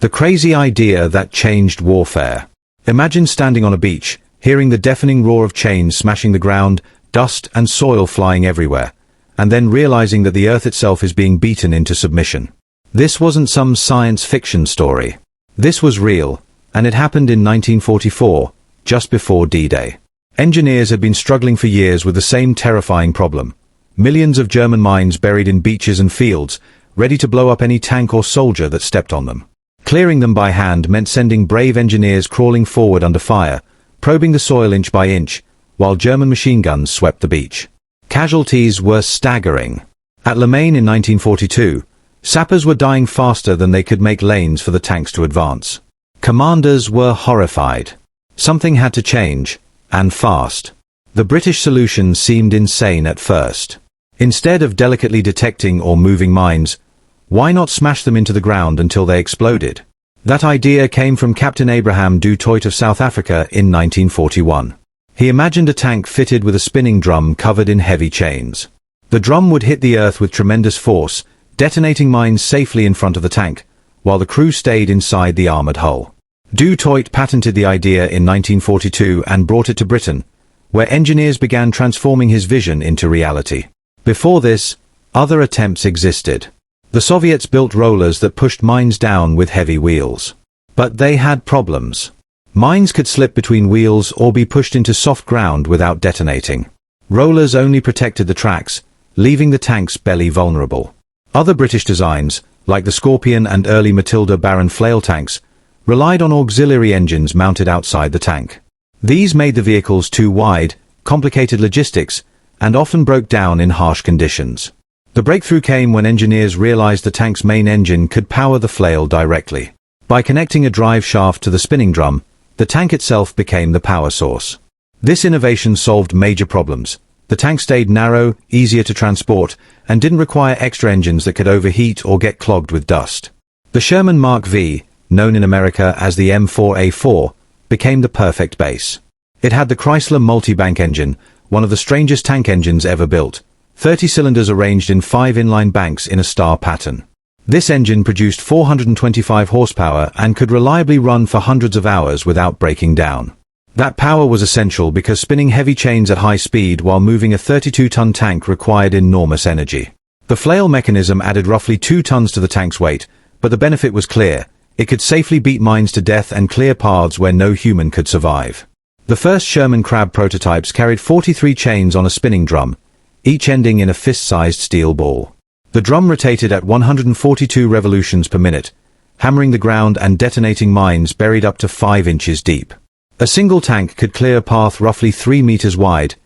The crazy idea that changed warfare. Imagine standing on a beach, hearing the deafening roar of chains smashing the ground, dust and soil flying everywhere, and then realizing that the earth itself is being beaten into submission. This wasn't some science fiction story. This was real, and it happened in 1944, just before D-Day. Engineers had been struggling for years with the same terrifying problem. Millions of German mines buried in beaches and fields, ready to blow up any tank or soldier that stepped on them. Clearing them by hand meant sending brave engineers crawling forward under fire, probing the soil inch by inch, while German machine guns swept the beach. Casualties were staggering. At Le Main in 1942, sappers were dying faster than they could make lanes for the tanks to advance. Commanders were horrified. Something had to change, and fast. The British solution seemed insane at first. Instead of delicately detecting or moving mines, why not smash them into the ground until they exploded? That idea came from Captain Abraham du Toit of South Africa in 1941. He imagined a tank fitted with a spinning drum covered in heavy chains. The drum would hit the earth with tremendous force, detonating mines safely in front of the tank, while the crew stayed inside the armored hull. Du Toit patented the idea in 1942 and brought it to Britain, where engineers began transforming his vision into reality. Before this, other attempts existed. The Soviets built rollers that pushed mines down with heavy wheels. But they had problems. Mines could slip between wheels or be pushed into soft ground without detonating. Rollers only protected the tracks, leaving the tank's belly vulnerable. Other British designs, like the Scorpion and early Matilda Baron flail tanks, relied on auxiliary engines mounted outside the tank. These made the vehicles too wide, complicated logistics, and often broke down in harsh conditions. The breakthrough came when engineers realized the tank's main engine could power the flail directly. By connecting a drive shaft to the spinning drum, the tank itself became the power source. This innovation solved major problems. The tank stayed narrow, easier to transport, and didn't require extra engines that could overheat or get clogged with dust. The Sherman Mark V, known in America as the M4A4, became the perfect base. It had the Chrysler multi-bank engine, one of the strangest tank engines ever built. 30 cylinders arranged in 5 inline banks in a star pattern. This engine produced 425 horsepower and could reliably run for hundreds of hours without breaking down. That power was essential because spinning heavy chains at high speed while moving a 32-ton tank required enormous energy. The flail mechanism added roughly 2 tons to the tank's weight, but the benefit was clear. It could safely beat mines to death and clear paths where no human could survive. The first Sherman Crab prototypes carried 43 chains on a spinning drum, each ending in a fist-sized steel ball. The drum rotated at 142 revolutions per minute, hammering the ground and detonating mines buried up to 5 inches deep. A single tank could clear a path roughly 3 meters wide,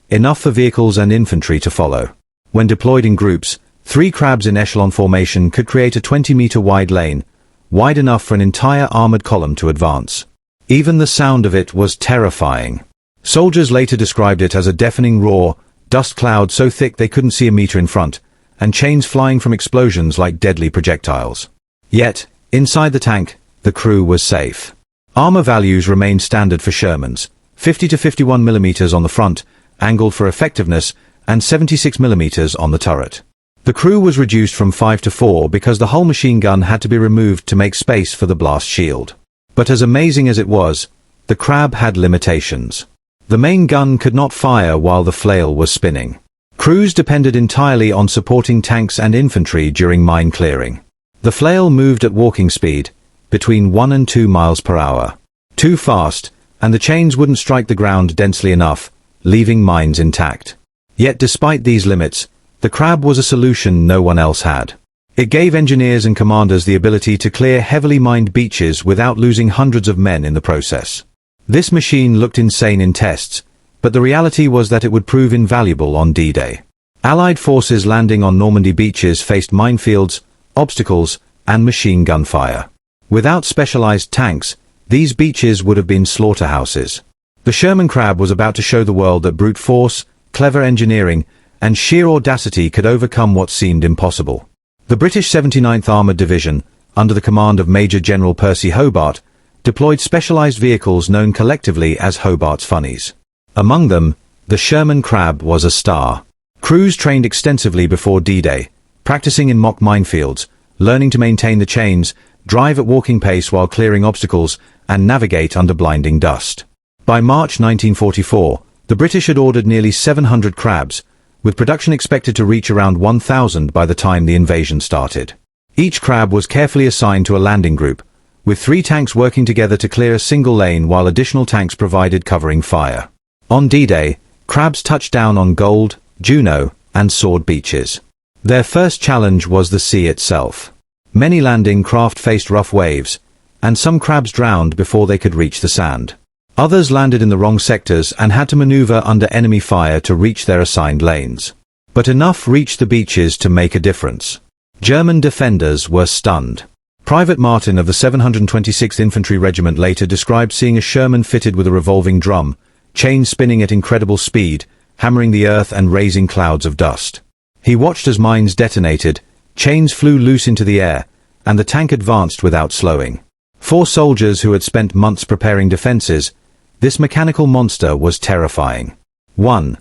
enough for vehicles and infantry to follow. When deployed in groups, 3 crabs in echelon formation could create a 20-meter wide lane, wide enough for an entire armored column to advance. Even the sound of it was terrifying. Soldiers later described it as a deafening roar, dust clouds so thick they couldn't see a meter in front, and chains flying from explosions like deadly projectiles. Yet, inside the tank, the crew was safe. Armor values remained standard for Shermans, 50 to 51 millimeters on the front, angled for effectiveness, and 76 millimeters on the turret. The crew was reduced from 5 to 4 because the hull machine gun had to be removed to make space for the blast shield. But as amazing as it was, the Crab had limitations. The main gun could not fire while the flail was spinning. Crews depended entirely on supporting tanks and infantry during mine clearing. The flail moved at walking speed, between 1 and 2 miles per hour. Too fast, and the chains wouldn't strike the ground densely enough, leaving mines intact. Yet despite these limits, the Crab was a solution no one else had. It gave engineers and commanders the ability to clear heavily mined beaches without losing hundreds of men in the process. This machine looked insane in tests, but the reality was that it would prove invaluable on D-Day. Allied forces landing on Normandy beaches faced minefields, obstacles, and machine gun fire. Without specialized tanks, these beaches would have been slaughterhouses. The Sherman Crab was about to show the world that brute force, clever engineering, and sheer audacity could overcome what seemed impossible. The British 79th Armoured Division, under the command of Major General Percy Hobart, deployed specialized vehicles known collectively as Hobart's Funnies. Among them, the Sherman Crab was a star. Crews trained extensively before D-Day, practicing in mock minefields, learning to maintain the chains, drive at walking pace while clearing obstacles, and navigate under blinding dust. By March 1944, the British had ordered nearly 700 crabs, with production expected to reach around 1,000 by the time the invasion started. Each crab was carefully assigned to a landing group, with 3 tanks working together to clear a single lane while additional tanks provided covering fire. On D-Day, crabs touched down on Gold, Juno, and Sword beaches. Their first challenge was the sea itself. Many landing craft faced rough waves, and some crabs drowned before they could reach the sand. Others landed in the wrong sectors and had to maneuver under enemy fire to reach their assigned lanes. But enough reached the beaches to make a difference. German defenders were stunned. Private Martin of the 726th Infantry Regiment later described seeing a Sherman fitted with a revolving drum, chains spinning at incredible speed, hammering the earth and raising clouds of dust. He watched as mines detonated, chains flew loose into the air, and the tank advanced without slowing. For soldiers who had spent months preparing defenses, this mechanical monster was terrifying. 1.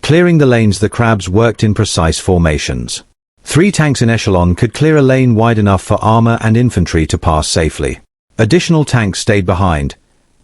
Clearing the lanes. The crabs worked in precise formations. 3 tanks in echelon could clear a lane wide enough for armor and infantry to pass safely. Additional tanks stayed behind,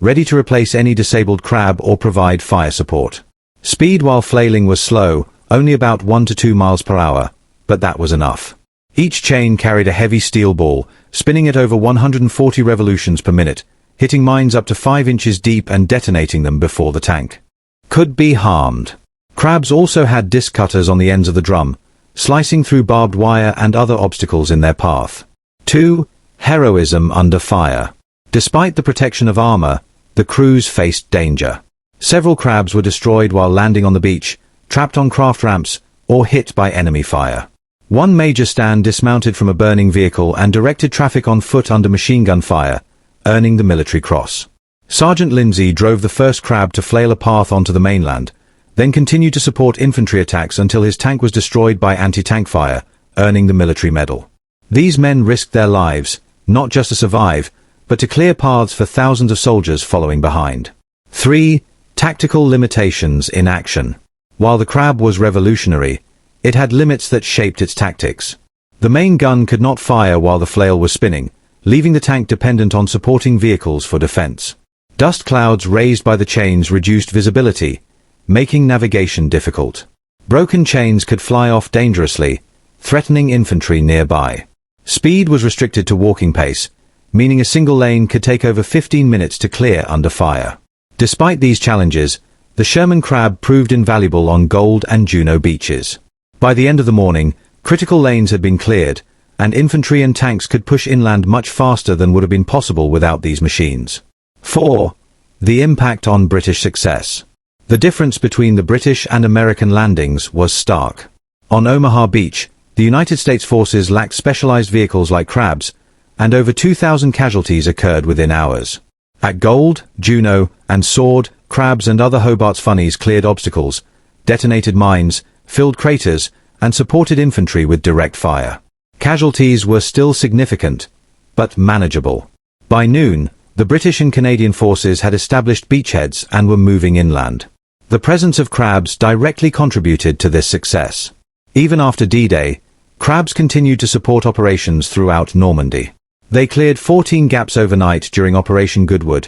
ready to replace any disabled crab or provide fire support. Speed while flailing was slow, only about 1 to 2 miles per hour, but that was enough. Each chain carried a heavy steel ball, spinning at over 140 revolutions per minute, hitting mines up to 5 inches deep and detonating them before the tank could be harmed. Crabs also had disc cutters on the ends of the drum, slicing through barbed wire and other obstacles in their path. 2. Heroism under fire. Despite the protection of armor, the crews faced danger. Several crabs were destroyed while landing on the beach, trapped on craft ramps, or hit by enemy fire. One major stand dismounted from a burning vehicle and directed traffic on foot under machine gun fire, earning the Military Cross. Sergeant Lindseay drove the first crab to flail a path onto the mainland, then continued to support infantry attacks until his tank was destroyed by anti-tank fire, earning the Military Medal. These men risked their lives, not just to survive, but to clear paths for thousands of soldiers following behind. 3. Tactical limitations in action. While the crab was revolutionary, it had limits that shaped its tactics. The main gun could not fire while the flail was spinning, leaving the tank dependent on supporting vehicles for defense. Dust clouds raised by the chains reduced visibility, making navigation difficult. Broken chains could fly off dangerously, threatening infantry nearby. Speed was restricted to walking pace, meaning a single lane could take over 15 minutes to clear under fire. Despite these challenges, the Sherman Crab proved invaluable on Gold and Juno beaches. By the end of the morning, critical lanes had been cleared, and infantry and tanks could push inland much faster than would have been possible without these machines. 4. The impact on British success. The difference between the British and American landings was stark. On Omaha Beach, the United States forces lacked specialized vehicles like crabs, and over 2,000 casualties occurred within hours. At Gold, Juno, and Sword, crabs and other Hobart's funnies cleared obstacles, detonated mines, filled craters, and supported infantry with direct fire. Casualties were still significant, but manageable. By noon, the British and Canadian forces had established beachheads and were moving inland. The presence of crabs directly contributed to this success. Even after D-Day, crabs continued to support operations throughout Normandy. They cleared 14 gaps overnight during Operation Goodwood,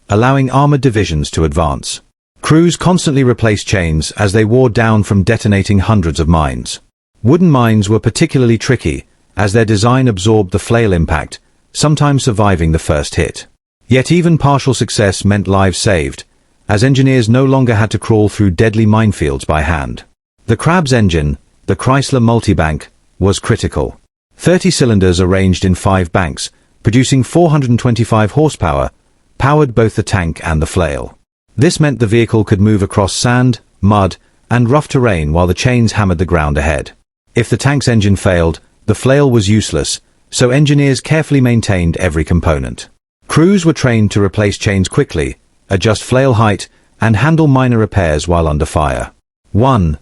allowing armored divisions to advance. Crews constantly replaced chains as they wore down from detonating hundreds of mines. Wooden mines were particularly tricky, as their design absorbed the flail impact, sometimes surviving the first hit. Yet even partial success meant lives saved, as engineers no longer had to crawl through deadly minefields by hand. The Crab's engine, the Chrysler Multibank, was critical. 30 cylinders arranged in 5 banks, producing 425 horsepower, powered both the tank and the flail. This meant the vehicle could move across sand, mud, and rough terrain while the chains hammered the ground ahead. If the tank's engine failed, the flail was useless, so engineers carefully maintained every component. Crews were trained to replace chains quickly, adjust flail height, and handle minor repairs while under fire. 1.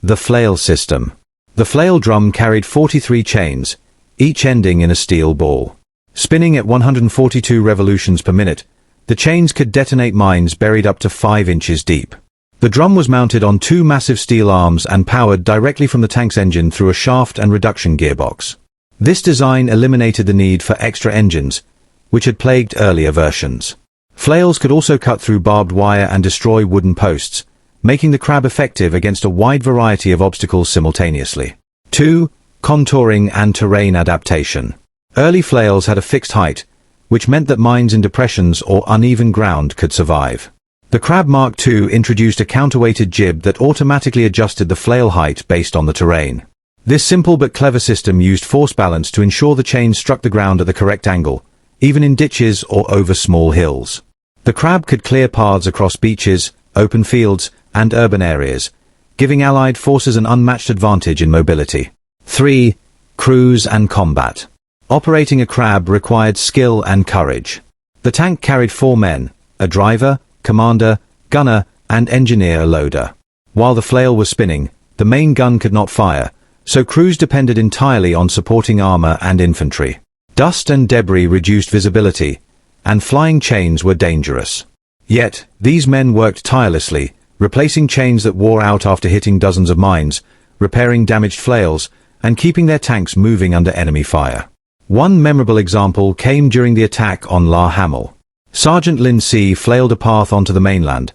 The flail system. The flail drum carried 43 chains, each ending in a steel ball. Spinning at 142 revolutions per minute, the chains could detonate mines buried up to 5 inches deep. The drum was mounted on 2 massive steel arms and powered directly from the tank's engine through a shaft and reduction gearbox. This design eliminated the need for extra engines, which had plagued earlier versions. Flails could also cut through barbed wire and destroy wooden posts, making the Crab effective against a wide variety of obstacles simultaneously. 2. Contouring and terrain adaptation. Early flails had a fixed height, which meant that mines in depressions or uneven ground could survive. The Crab Mark II introduced a counterweighted jib that automatically adjusted the flail height based on the terrain. This simple but clever system used force balance to ensure the chain struck the ground at the correct angle, even in ditches or over small hills. The Crab could clear paths across beaches, open fields, and urban areas, giving Allied forces an unmatched advantage in mobility. 3. Cruise and combat. Operating a Crab required skill and courage. The tank carried 4 men, a driver, commander, gunner, and engineer-loader. While the flail was spinning, the main gun could not fire, so crews depended entirely on supporting armor and infantry. Dust and debris reduced visibility, and flying chains were dangerous. Yet, these men worked tirelessly, replacing chains that wore out after hitting dozens of mines, repairing damaged flails, and keeping their tanks moving under enemy fire. One memorable example came during the attack on La Hamel. Sergeant Lindseay flailed a path onto the mainland,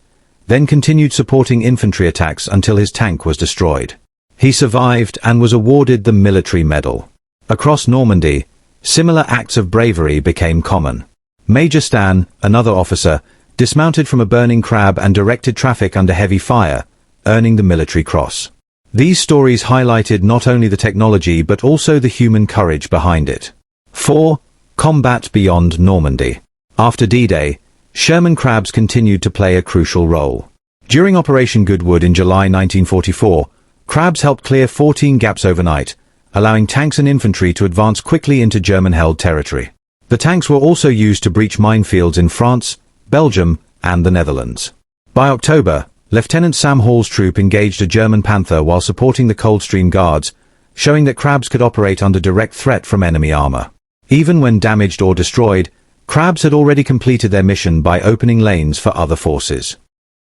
then continued supporting infantry attacks until his tank was destroyed. He survived and was awarded the military medal. Across Normandy, similar acts of bravery became common. Major Stan, another officer, dismounted from a burning Crab and directed traffic under heavy fire, earning the Military Cross. These stories highlighted not only the technology but also the human courage behind it. 4. Combat beyond Normandy. After D-Day, Sherman Crabs continued to play a crucial role. During Operation Goodwood in July 1944, Crabs helped clear 14 gaps overnight, allowing tanks and infantry to advance quickly into German-held territory. The tanks were also used to breach minefields in France, Belgium, and the Netherlands. By October, Lieutenant Sam Hall's troop engaged a German Panther while supporting the Coldstream Guards, showing that Crabs could operate under direct threat from enemy armor. Even when damaged or destroyed, Crabs had already completed their mission by opening lanes for other forces.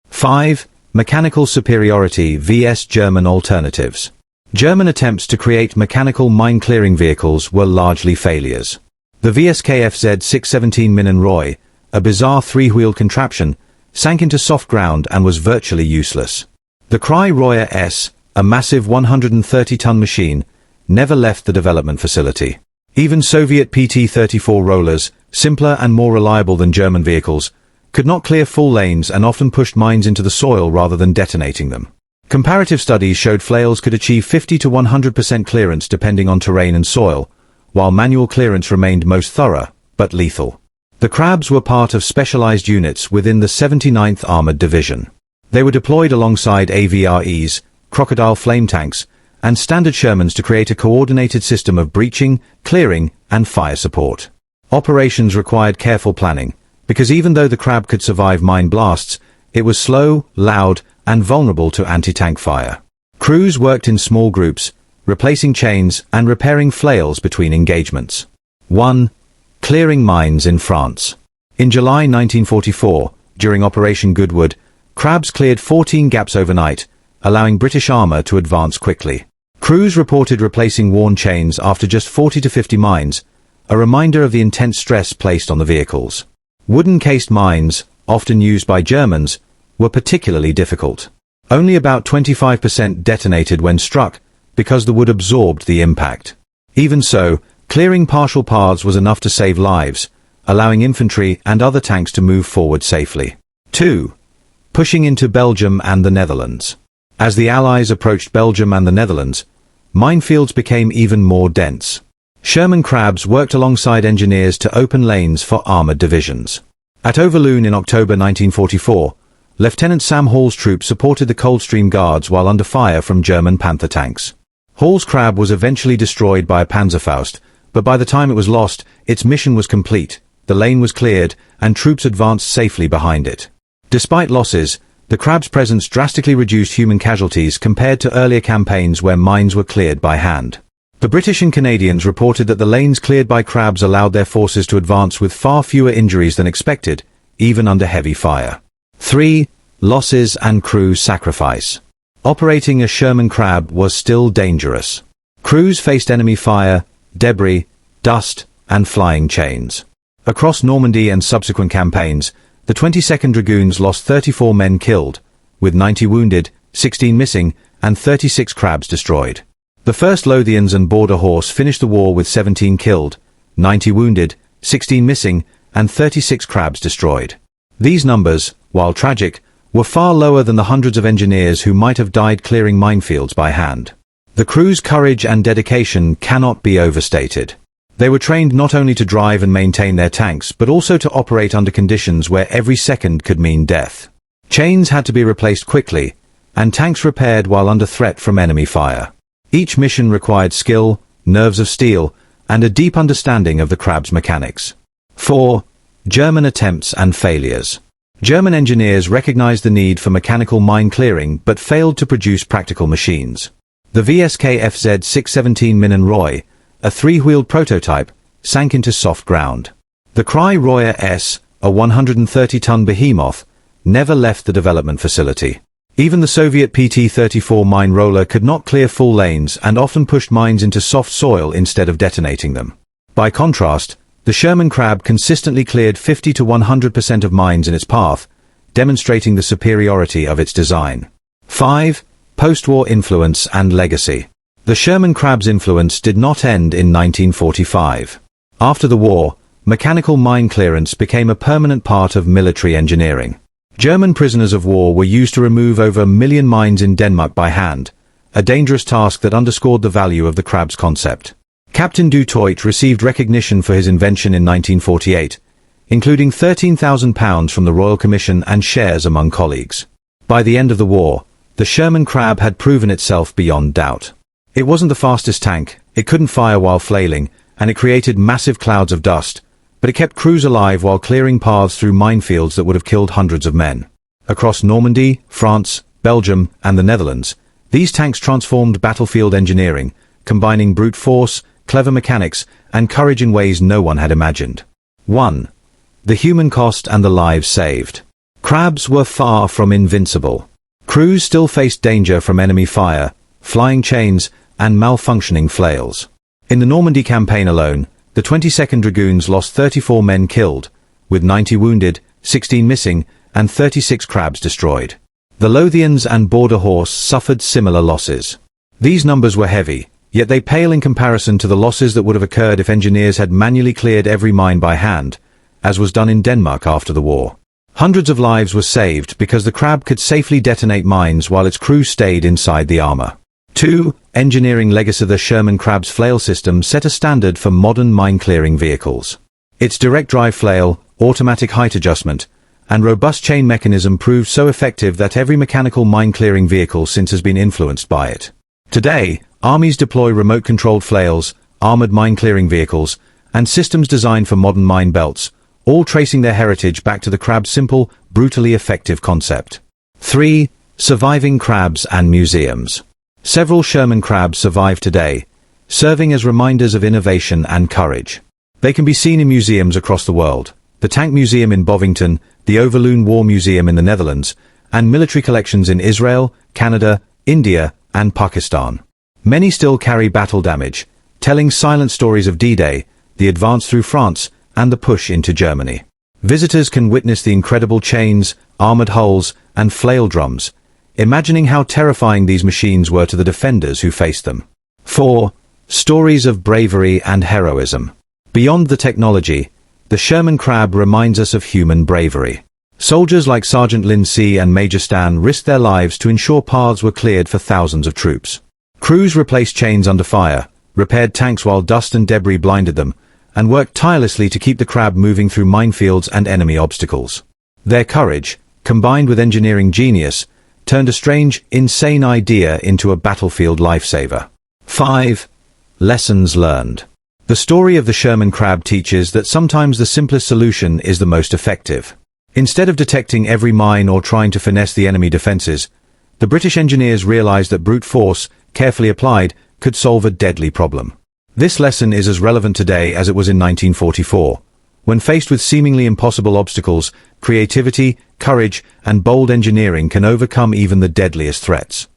5. Mechanical superiority vs German alternatives. German attempts to create mechanical mine-clearing vehicles were largely failures. The VSKF Z617 Minenroy, a bizarre 3-wheeled contraption, sank into soft ground and was virtually useless. The Kreisroyer S, a massive 130-ton machine, never left the development facility. Even Soviet PT-34 rollers, simpler and more reliable than German vehicles, could not clear full lanes and often pushed mines into the soil rather than detonating them. Comparative studies showed flails could achieve 50 to 100% clearance depending on terrain and soil, while manual clearance remained most thorough, but lethal. The Crabs were part of specialized units within the 79th Armored Division. They were deployed alongside AVREs, Crocodile flame tanks, and standard Shermans to create a coordinated system of breaching, clearing, and fire support. Operations required careful planning, because even though the Crab could survive mine blasts, it was slow, loud, and vulnerable to anti-tank fire. Crews worked in small groups, replacing chains and repairing flails between engagements. 1. Clearing mines in France. In July 1944, during Operation Goodwood, Crabs cleared 14 gaps overnight, allowing British armor to advance quickly. Crews reported replacing worn chains after just 40 to 50 mines, a reminder of the intense stress placed on the vehicles. Wooden-cased mines, often used by Germans, were particularly difficult. Only about 25% detonated when struck, because the wood absorbed the impact. Even so, clearing partial paths was enough to save lives, allowing infantry and other tanks to move forward safely. 2. Pushing into Belgium and the Netherlands. As the Allies approached Belgium and the Netherlands, minefields became even more dense. Sherman Crabs worked alongside engineers to open lanes for armored divisions. At Overloon in October 1944, Lieutenant Sam Hall's troop supported the Coldstream Guards while under fire from German Panther tanks. Hall's Crab was eventually destroyed by a Panzerfaust, but by the time it was lost, its mission was complete, the lane was cleared, and troops advanced safely behind it. Despite losses, the Crab's presence drastically reduced human casualties compared to earlier campaigns where mines were cleared by hand. The British and Canadians reported that the lanes cleared by Crabs allowed their forces to advance with far fewer injuries than expected, even under heavy fire. 3. Losses and crew sacrifice. Operating a Sherman Crab was still dangerous. Crews faced enemy fire, debris, dust, and flying chains. Across Normandy and subsequent campaigns, the 22nd Dragoons lost 34 men killed, with 90 wounded, 16 missing, and 36 crabs destroyed. The 1st Lothians and Border Horse finished the war with 17 killed, 90 wounded, 16 missing, and 36 crabs destroyed. These numbers, while tragic, were far lower than the hundreds of engineers who might have died clearing minefields by hand. The crew's courage and dedication cannot be overstated. They were trained not only to drive and maintain their tanks, but also to operate under conditions where every second could mean death. Chains had to be replaced quickly, and tanks repaired while under threat from enemy fire. Each mission required skill, nerves of steel, and a deep understanding of the crab's mechanics. 4. German attempts and failures. German engineers recognized the need for mechanical mine clearing but failed to produce practical machines. The VSK FZ-617 Minenroy, a 3-wheeled prototype, sank into soft ground. The Kreisroyer S, a 130-ton behemoth, never left the development facility. Even the Soviet PT-34 mine roller could not clear full lanes and often pushed mines into soft soil instead of detonating them. By contrast, the Sherman Crab consistently cleared 50 to 100% of mines in its path, demonstrating the superiority of its design. 5. Post-war influence and legacy. The Sherman Crab's influence did not end in 1945. After the war, mechanical mine clearance became a permanent part of military engineering. German prisoners of war were used to remove over 1 million mines in Denmark by hand, a dangerous task that underscored the value of the crab's concept. Captain du Toit received recognition for his invention in 1948, including £13,000 from the Royal Commission and shares among colleagues. By the end of the war, the Sherman Crab had proven itself beyond doubt. It wasn't the fastest tank, it couldn't fire while flailing, and it created massive clouds of dust, but it kept crews alive while clearing paths through minefields that would have killed hundreds of men. Across Normandy, France, Belgium, and the Netherlands, these tanks transformed battlefield engineering, combining brute force, clever mechanics, and courage in ways no one had imagined. 1. The human cost and the lives saved. Crabs were far from invincible. Crews still faced danger from enemy fire, flying chains, and malfunctioning flails. In the Normandy campaign alone, the 22nd Dragoons lost 34 men killed, with 90 wounded, 16 missing, and 36 crabs destroyed. The Lothians and Border Horse suffered similar losses. These numbers were heavy, yet they pale in comparison to the losses that would have occurred if engineers had manually cleared every mine by hand, as was done in Denmark after the war. Hundreds of lives were saved because the crab could safely detonate mines while its crew stayed inside the armor. 2. Engineering legacy. The Sherman Crab's flail system set a standard for modern mine-clearing vehicles. Its direct-drive flail, automatic height adjustment, and robust chain mechanism proved so effective that every mechanical mine-clearing vehicle since has been influenced by it. Today, armies deploy remote-controlled flails, armored mine-clearing vehicles, and systems designed for modern mine belts, all tracing their heritage back to the crab's simple, brutally effective concept. 3. Surviving crabs and museums. Several Sherman crabs survive today, serving as reminders of innovation and courage. They can be seen in museums across the world: the Tank Museum in Bovington, the Overloon War Museum in the Netherlands, and military collections in Israel, Canada, India, and Pakistan. Many still carry battle damage, telling silent stories of D-Day, the advance through France, and the push into Germany. Visitors can witness the incredible chains, armored hulls, and flail drums, imagining how terrifying these machines were to the defenders who faced them. 4. Stories of bravery and heroism. Beyond the technology, the Sherman Crab reminds us of human bravery. Soldiers like Sergeant Lindseay and Major Stan risked their lives to ensure paths were cleared for thousands of troops. Crews replaced chains under fire, repaired tanks while dust and debris blinded them, and worked tirelessly to keep the crab moving through minefields and enemy obstacles. Their courage, combined with engineering genius, turned a strange, insane idea into a battlefield lifesaver. 5. Lessons learned. The story of the Sherman Crab teaches that sometimes the simplest solution is the most effective. Instead of detecting every mine or trying to finesse the enemy defenses, the British engineers realized that brute force, carefully applied, could solve a deadly problem. This lesson is as relevant today as it was in 1944. When faced with seemingly impossible obstacles, creativity, courage, and bold engineering can overcome even the deadliest threats.